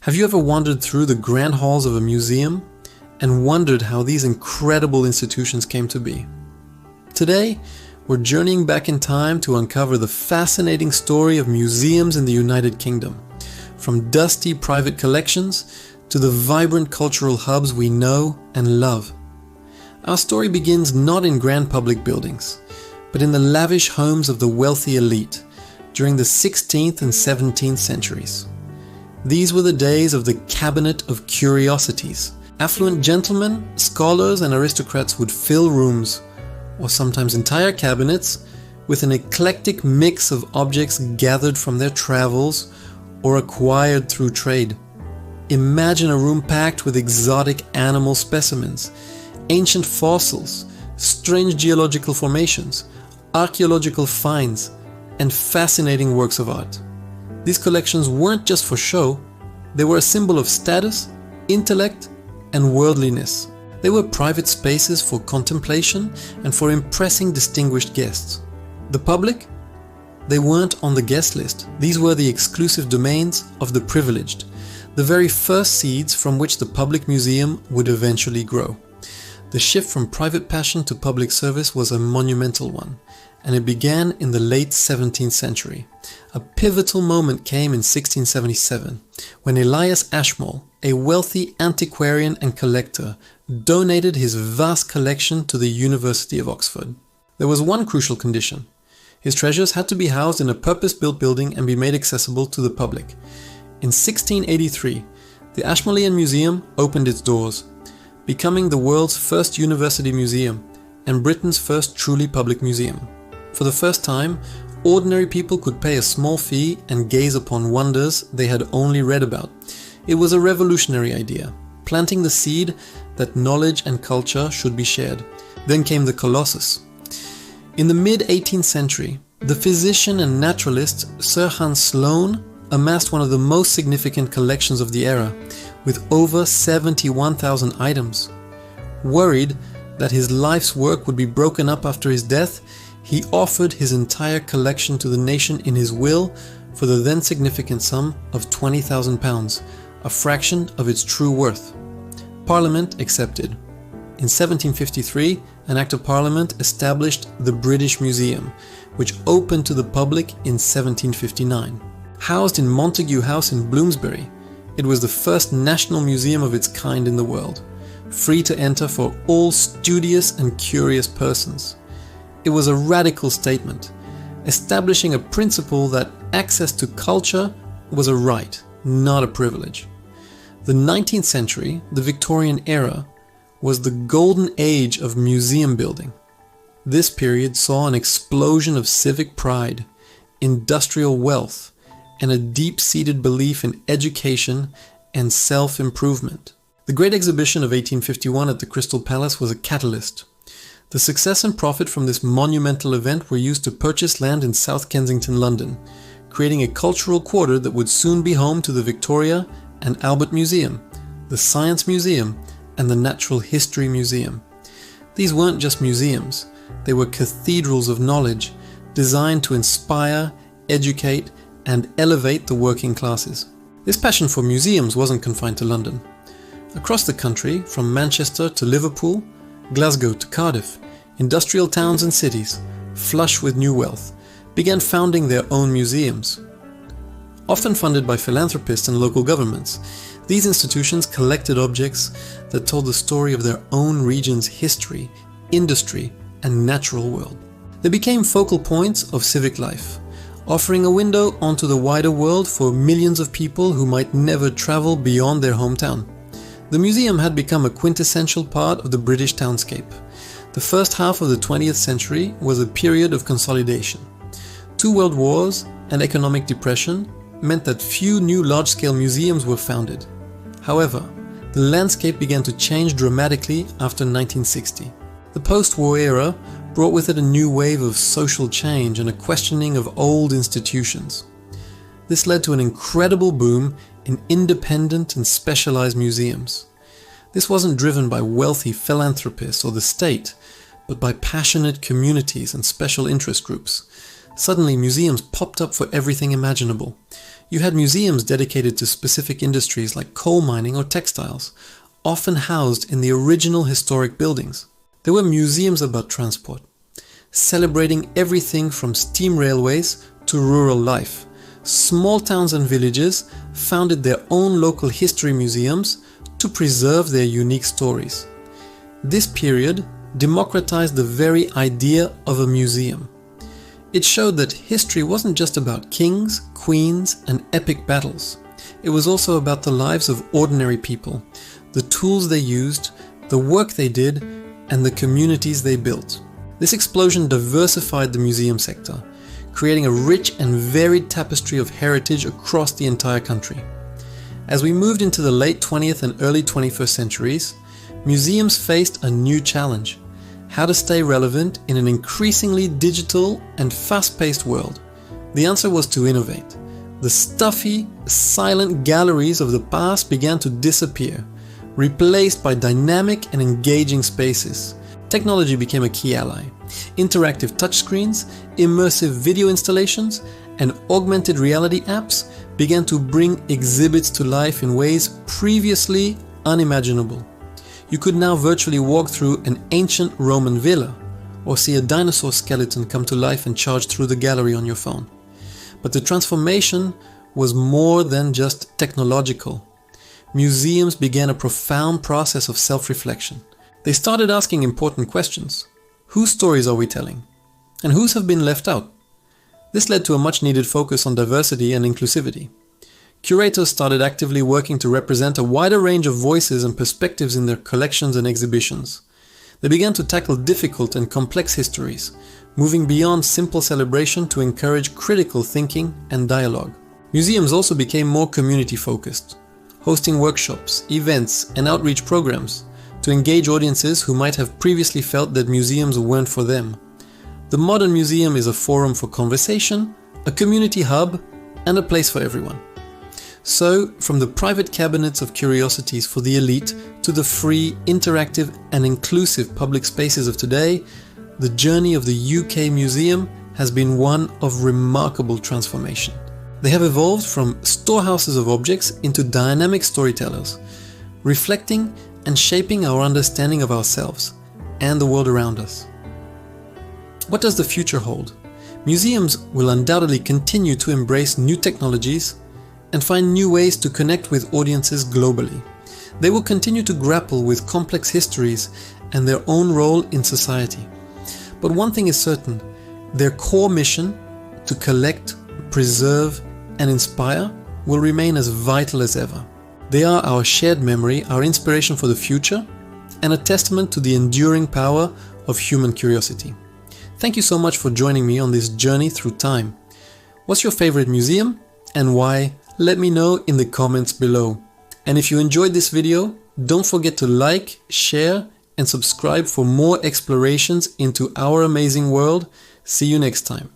Have you ever wandered through the grand halls of a museum and wondered how these incredible institutions came to be? Today, we're journeying back in time to uncover the fascinating story of museums in the United Kingdom, from dusty private collections to the vibrant cultural hubs we know and love. Our story begins not in grand public buildings, but in the lavish homes of the wealthy elite during the 16th and 17th centuries. These were the days of the Cabinet of Curiosities. Affluent gentlemen, scholars, and aristocrats would fill rooms, or sometimes entire cabinets, with an eclectic mix of objects gathered from their travels or acquired through trade. Imagine a room packed with exotic animal specimens, ancient fossils, strange geological formations, archaeological finds, and fascinating works of art. These collections weren't just for show, they were a symbol of status, intellect, and worldliness. They were private spaces for contemplation and for impressing distinguished guests. The public? They weren't on the guest list. These were the exclusive domains of the privileged, the very first seeds from which the public museum would eventually grow. The shift from private passion to public service was a monumental one, and it began in the late 17th century. A pivotal moment came in 1677, when Elias Ashmole, a wealthy antiquarian and collector, donated his vast collection to the University of Oxford. There was one crucial condition. His treasures had to be housed in a purpose-built building and be made accessible to the public. In 1683, the Ashmolean Museum opened its doors, becoming the world's first university museum and Britain's first truly public museum. For the first time, ordinary people could pay a small fee and gaze upon wonders they had only read about. It was a revolutionary idea, planting the seed that knowledge and culture should be shared. Then came the Colossus. In the mid-18th century, the physician and naturalist Sir Hans Sloane amassed one of the most significant collections of the era, with over 71,000 items. Worried that his life's work would be broken up after his death, he offered his entire collection to the nation in his will for the then significant sum of £20,000, a fraction of its true worth. Parliament accepted. In 1753, an Act of Parliament established the British Museum, which opened to the public in 1759. Housed in Montague House in Bloomsbury, it was the first national museum of its kind in the world, free to enter for all studious and curious persons. It was a radical statement, establishing a principle that access to culture was a right, not a privilege. The 19th century, the Victorian era, was the golden age of museum building. This period saw an explosion of civic pride, industrial wealth, and a deep-seated belief in education and self-improvement. The Great Exhibition of 1851 at the Crystal Palace was a catalyst. The success and profit from this monumental event were used to purchase land in South Kensington, London, creating a cultural quarter that would soon be home to the Victoria and Albert Museum, the Science Museum, and the Natural History Museum. These weren't just museums, they were cathedrals of knowledge designed to inspire, educate, and elevate the working classes. This passion for museums wasn't confined to London. Across the country, from Manchester to Liverpool, Glasgow to Cardiff, industrial towns and cities, flush with new wealth, began founding their own museums. Often funded by philanthropists and local governments, these institutions collected objects that told the story of their own region's history, industry, and natural world. They became focal points of civic life, offering a window onto the wider world for millions of people who might never travel beyond their hometown. The museum had become a quintessential part of the British townscape. The first half of the 20th century was a period of consolidation. 2 world wars and economic depression meant that few new large-scale museums were founded. However, the landscape began to change dramatically after 1960. The post-war era brought with it a new wave of social change and a questioning of old institutions. This led to an incredible boom in independent and specialized museums. This wasn't driven by wealthy philanthropists or the state, but by passionate communities and special interest groups. Suddenly, museums popped up for everything imaginable. You had museums dedicated to specific industries like coal mining or textiles, often housed in the original historic buildings. There were museums about transport, celebrating everything from steam railways to rural life. Small towns and villages founded their own local history museums to preserve their unique stories. This period democratized the very idea of a museum. It showed that history wasn't just about kings, queens, and epic battles. It was also about the lives of ordinary people, the tools they used, the work they did, and the communities they built. This explosion diversified the museum sector, creating a rich and varied tapestry of heritage across the entire country. As we moved into the late 20th and early 21st centuries, museums faced a new challenge: how to stay relevant in an increasingly digital and fast-paced world. The answer was to innovate. The stuffy, silent galleries of the past began to disappear, replaced by dynamic and engaging spaces. Technology became a key ally. Interactive touchscreens, immersive video installations, and augmented reality apps began to bring exhibits to life in ways previously unimaginable. You could now virtually walk through an ancient Roman villa, or see a dinosaur skeleton come to life and charge through the gallery on your phone. But the transformation was more than just technological. Museums began a profound process of self-reflection. They started asking important questions. Whose stories are we telling? And whose have been left out? This led to a much-needed focus on diversity and inclusivity. Curators started actively working to represent a wider range of voices and perspectives in their collections and exhibitions. They began to tackle difficult and complex histories, moving beyond simple celebration to encourage critical thinking and dialogue. Museums also became more community-focused, hosting workshops, events, and outreach programs to engage audiences who might have previously felt that museums weren't for them. The modern museum is a forum for conversation, a community hub, and a place for everyone. So, from the private cabinets of curiosities for the elite to the free, interactive, and inclusive public spaces of today, the journey of the UK Museum has been one of remarkable transformation. They have evolved from storehouses of objects into dynamic storytellers, reflecting and shaping our understanding of ourselves and the world around us. What does the future hold? Museums will undoubtedly continue to embrace new technologies and find new ways to connect with audiences globally. They will continue to grapple with complex histories and their own role in society. But one thing is certain: their core mission to collect, preserve, and inspire will remain as vital as ever. They are our shared memory, our inspiration for the future, and a testament to the enduring power of human curiosity. Thank you so much for joining me on this journey through time. What's your favorite museum and why? Let me know in the comments below. And if you enjoyed this video, don't forget to like, share, and subscribe for more explorations into our amazing world. See you next time.